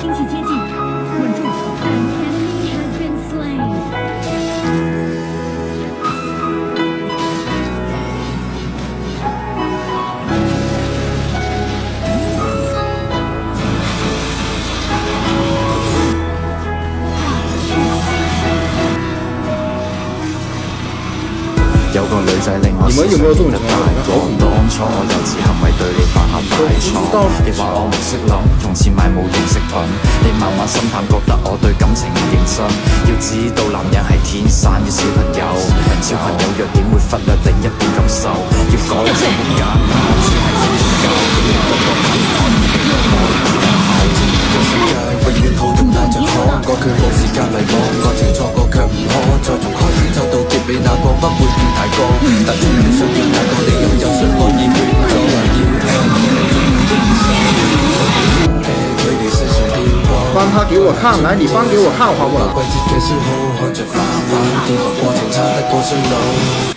星系接近，稳住。Enemy has been slain. 有個女仔令我思想變得大個，當初我幼稚行為對你犯下大錯。你話我唔識諗，用錢買冇用飾品，你慢慢心淡，覺得我對感情唔認真。要知道男人係天生嘅小朋友，小朋友弱點會忽略另一半感受，要改正好簡單，只係要研究。永遠好動帶着可，過佢冇時間迷惘，愛情錯過卻唔可，再從開始走到結尾，那個不會變太過，但終於想要太過，你又有想可以勸阻，佢哋身上變過。幫他給我看，來你幫給我看好不好？季節嘅消耗，看着花瓣，跌落過程差得過衰老。